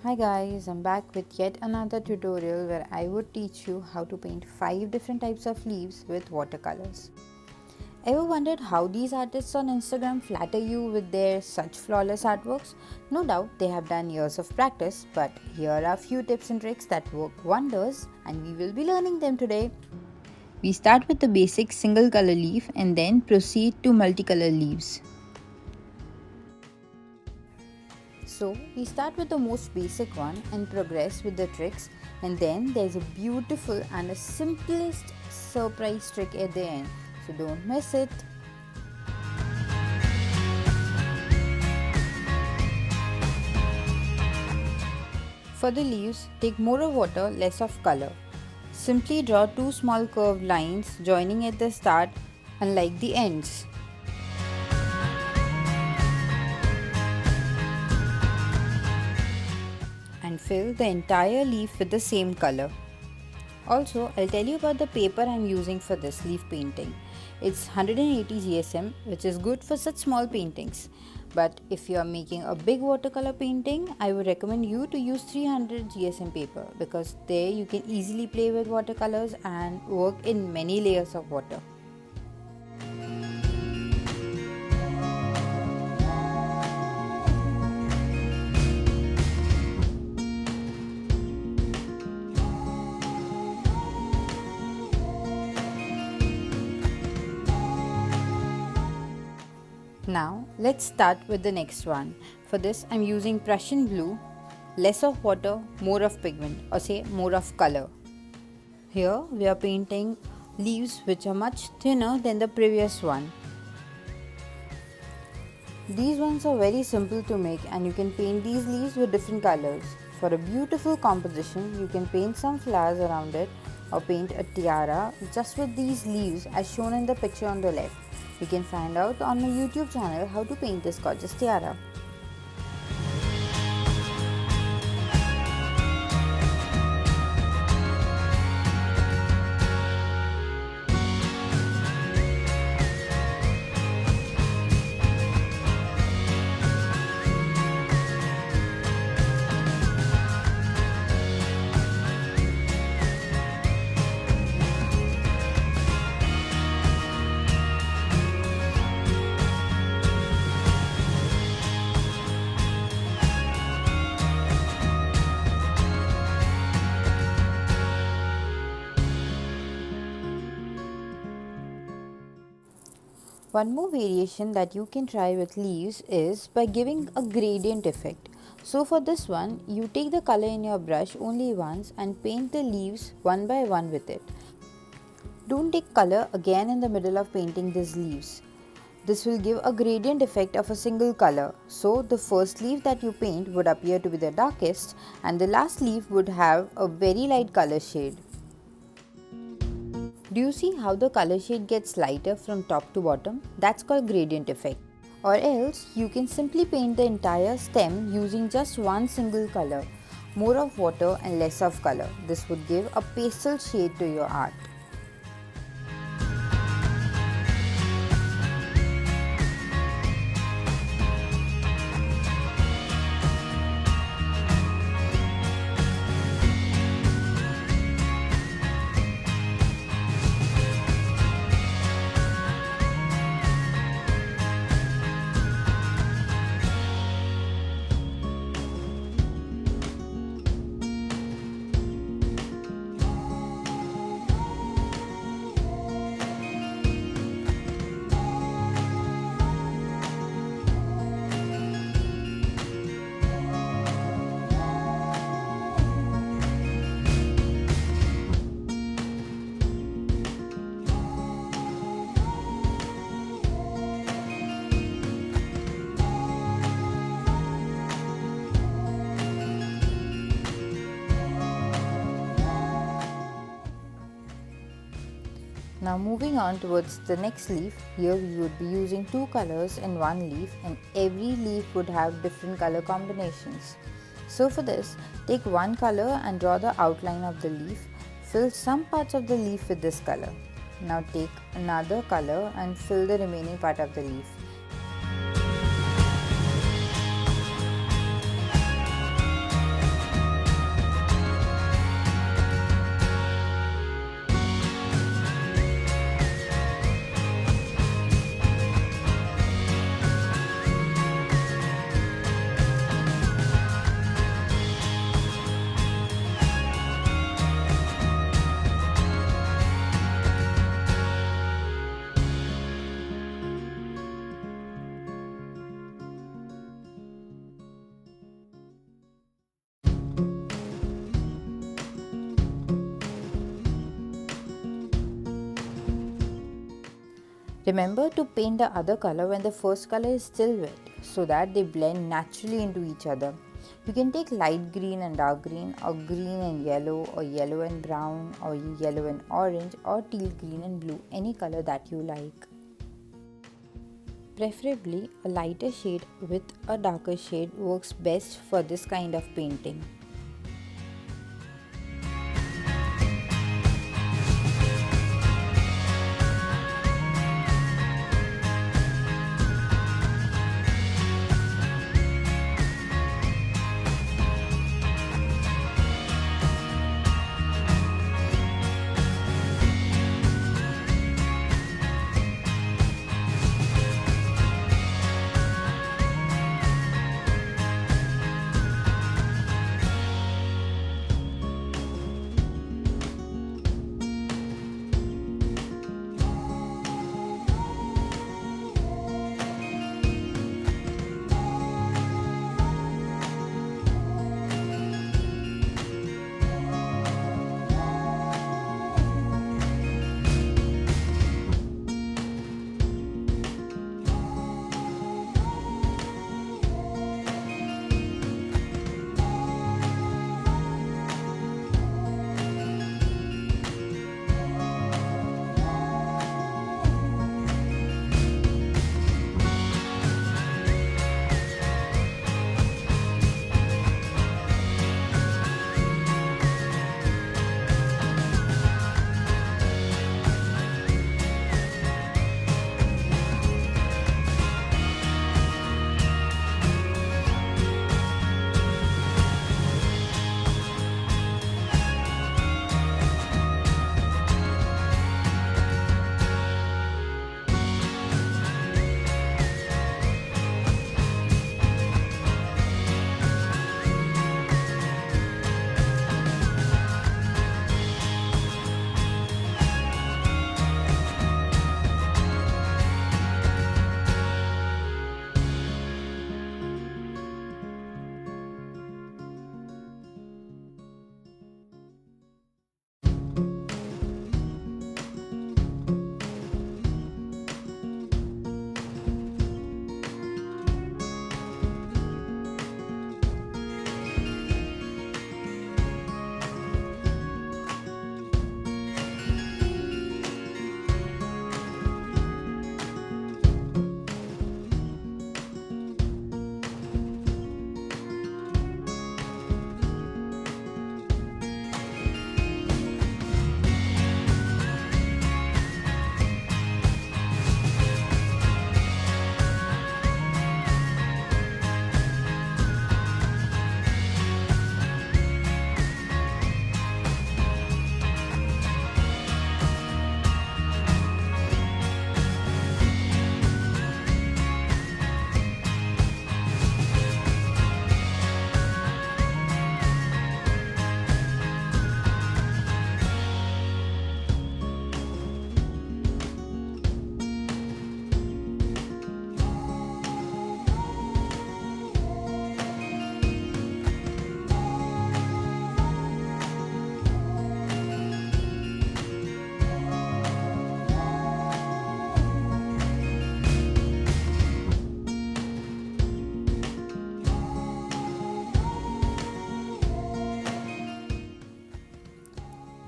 Hi guys, I'm back with yet another tutorial where I would teach you how to paint 5 different types of leaves with watercolors. Ever wondered how these artists on Instagram flatter you with their such flawless artworks? No doubt they have done years of practice, but here are a few tips and tricks that work wonders and we will be learning them today. We start with the basic single color leaf and then proceed to multicolor leaves. So we start with the most basic one and progress with the tricks, and then there's a beautiful and a simplest surprise trick at the end, so don't miss it. For the leaves, take more of water, less of color. Simply draw two small curved lines joining at the start, unlike the ends. And fill the entire leaf with the same color. Also, I'll tell you about the paper I'm using for this leaf painting. It's 180 GSM, which is good for such small paintings. But if you are making a big watercolor painting, I would recommend you to use 300 GSM paper because there you can easily play with watercolors and work in many layers of water. Now let's start with the next one. For this I'm using Prussian blue, less of water, more of pigment, or say more of color. Here we are painting leaves which are much thinner than the previous one. These ones are very simple to make and you can paint these leaves with different colors. For a beautiful composition, you can paint some flowers around it or paint a tiara just with these leaves as shown in the picture on the left. You can find out on my YouTube channel how to paint this gorgeous tiara. One more variation that you can try with leaves is by giving a gradient effect. So for this one, you take the color in your brush only once and paint the leaves one by one with it. Don't take color again in the middle of painting these leaves. This will give a gradient effect of a single color. So the first leaf that you paint would appear to be the darkest and the last leaf would have a very light color shade. Do you see how the color shade gets lighter from top to bottom? That's called gradient effect. Or else you can simply paint the entire stem using just one single color, more of water and less of color. This would give a pastel shade to your art. Now moving on towards the next leaf, here we would be using two colors in one leaf and every leaf would have different color combinations. So for this, take one color and draw the outline of the leaf. Fill some parts of the leaf with this color. Now take another color and fill the remaining part of the leaf. Remember to paint the other color when the first color is still wet so that they blend naturally into each other. You can take light green and dark green, or green and yellow, or yellow and brown, or yellow and orange, or teal green and blue, any color that you like. Preferably, a lighter shade with a darker shade works best for this kind of painting.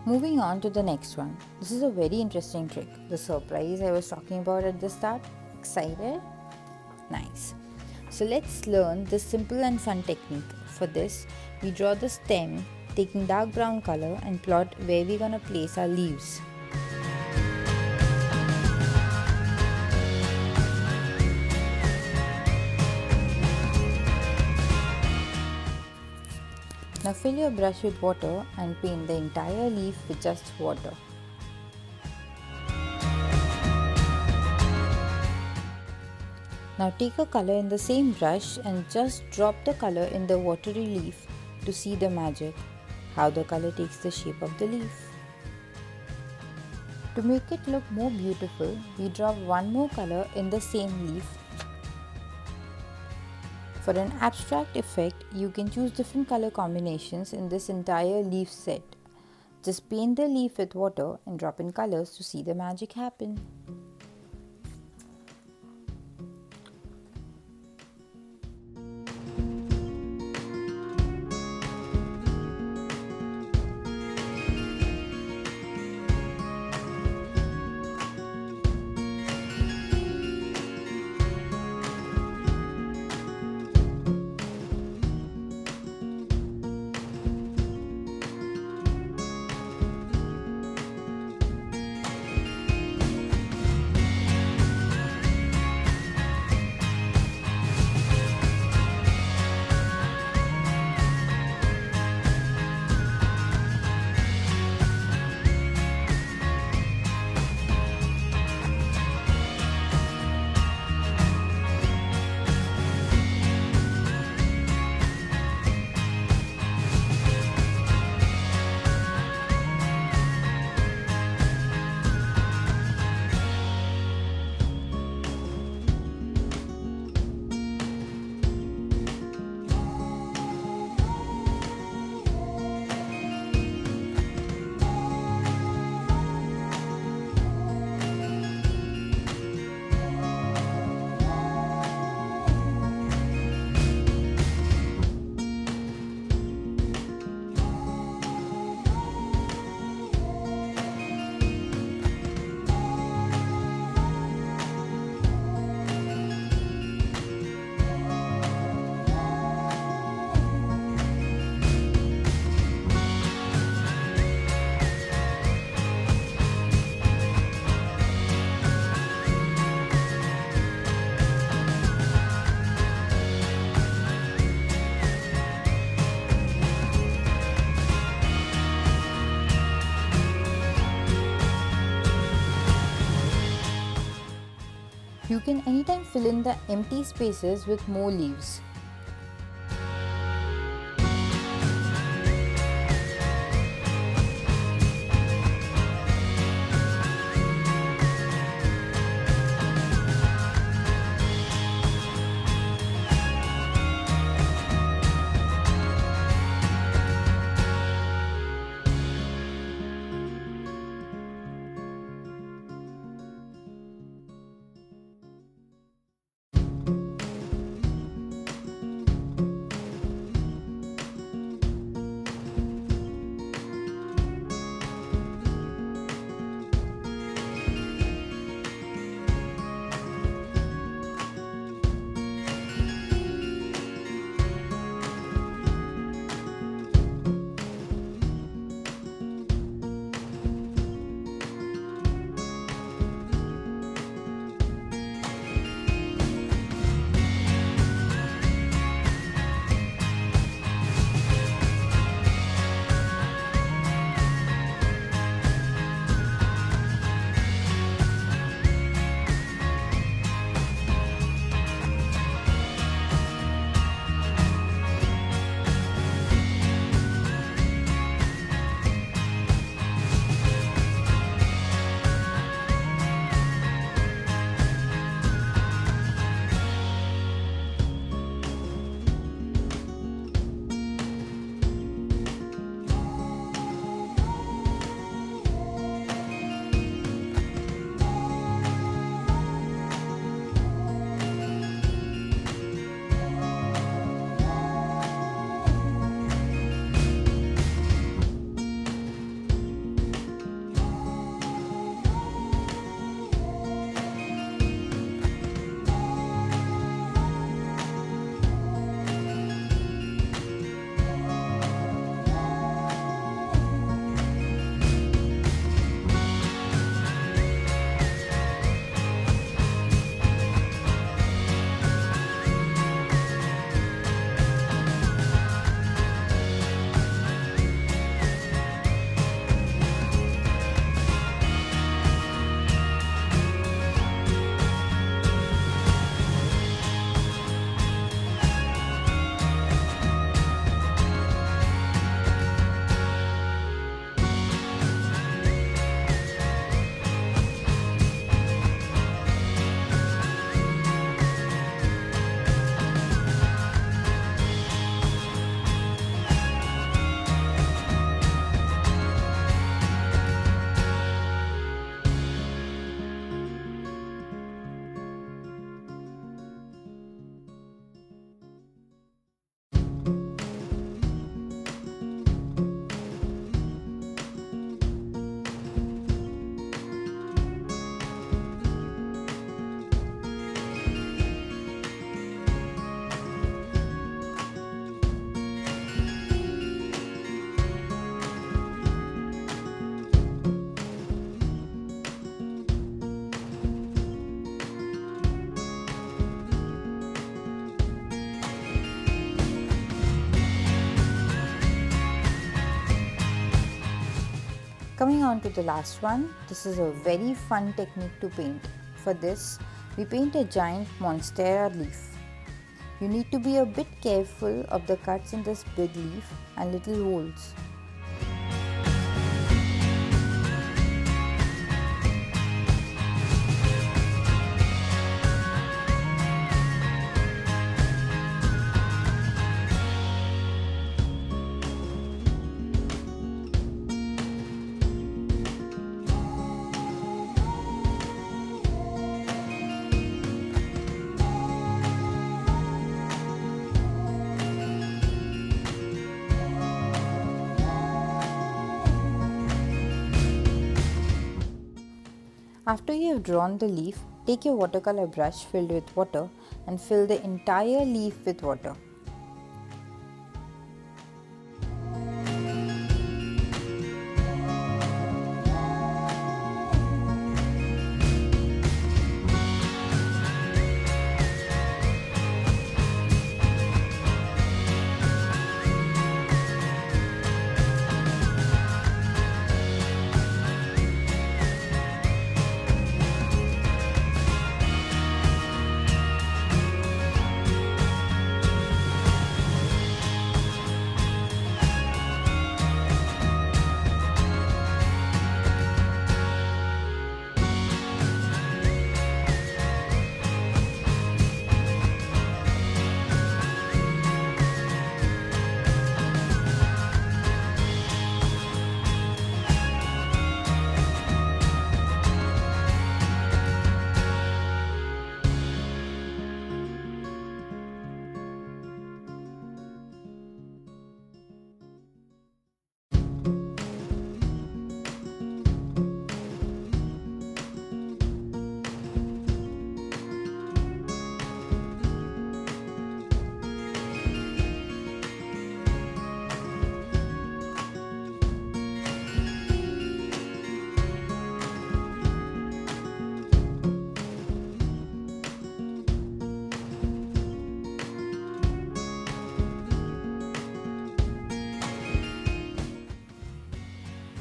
Moving on to the next one. This is a very interesting trick. The surprise I was talking about at the start. Excited? Nice. So let's learn this simple and fun technique. For this, we draw the stem taking dark brown color and plot where we're gonna place our leaves. Now fill your brush with water and paint the entire leaf with just water. Now take a color in the same brush and just drop the color in the watery leaf to see the magic, how the color takes the shape of the leaf. To make it look more beautiful, we drop one more color in the same leaf. For an abstract effect, you can choose different color combinations in this entire leaf set. Just paint the leaf with water and drop in colors to see the magic happen. You can anytime fill in the empty spaces with more leaves. Coming on to the last one, this is a very fun technique to paint. For this, we paint a giant monstera leaf. You need to be a bit careful of the cuts in this big leaf and little holes. After you have drawn the leaf, take your watercolor brush filled with water and fill the entire leaf with water.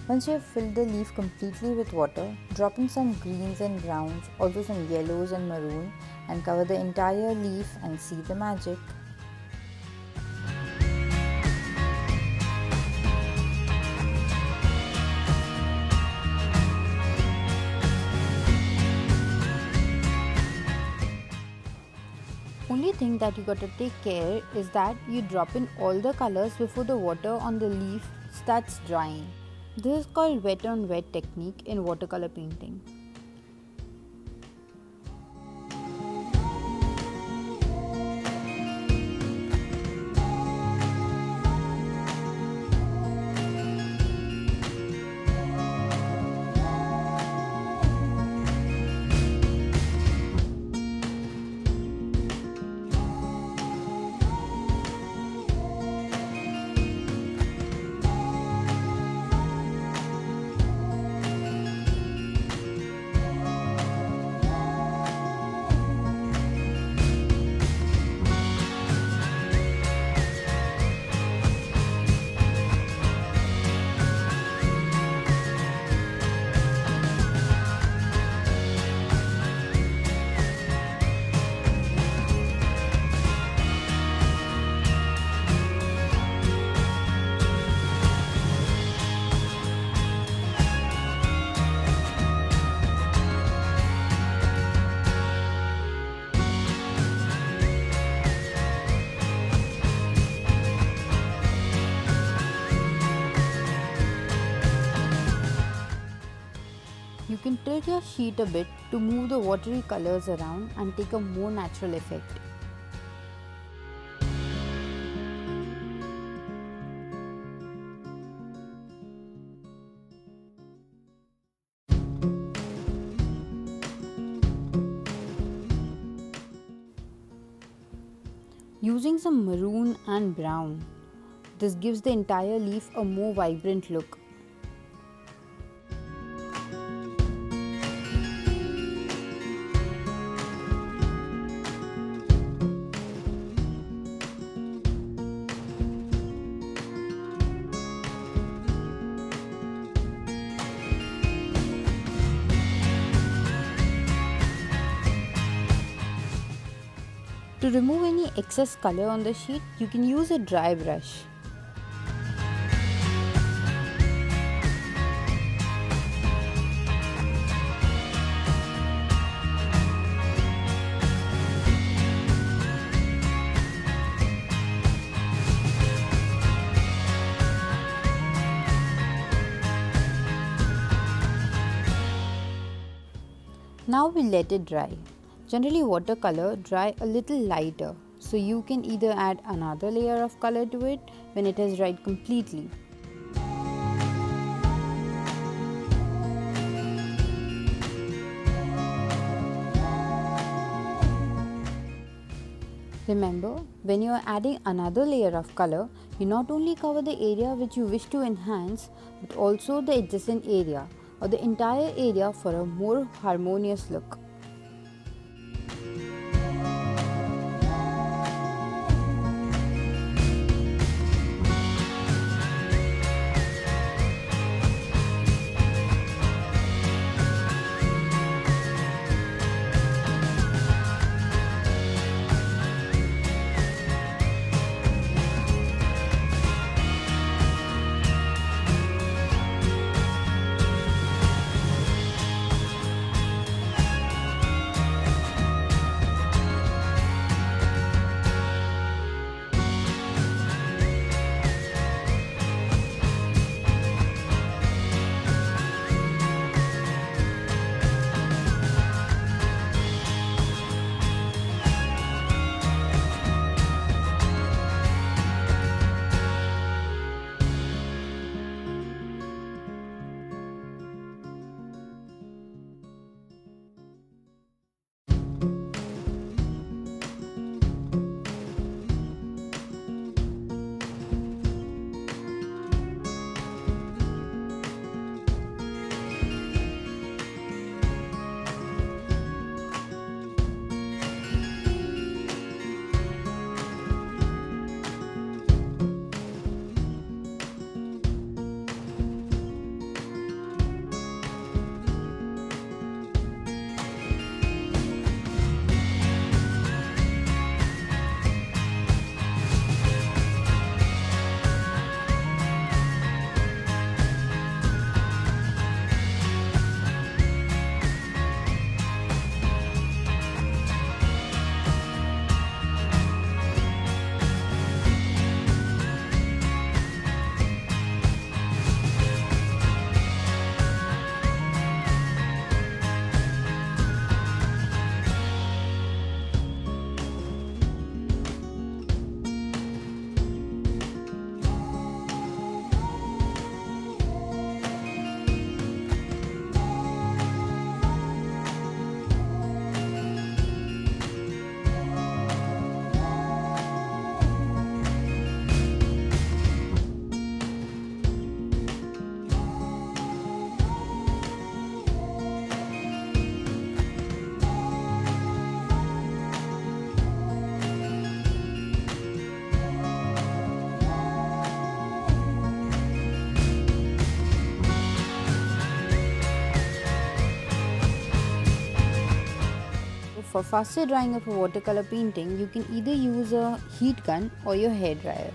Once you have filled the leaf completely with water, drop in some greens and browns, also some yellows and maroon, and cover the entire leaf and see the magic. Only thing that you gotta take care is that you drop in all the colors before the water on the leaf starts drying. This is called wet on wet technique in watercolor painting. You can tilt your sheet a bit to move the watery colors around and take a more natural effect. Using some maroon and brown, this gives the entire leaf a more vibrant look. To remove any excess color on the sheet, you can use a dry brush. Now we let it dry. Generally watercolor dry a little lighter, so you can either add another layer of color to it when it has dried completely. Remember, when you are adding another layer of color, you not only cover the area which you wish to enhance, but also the adjacent area or the entire area for a more harmonious look. for faster drying of a watercolor painting, you can either use a heat gun or your hair dryer.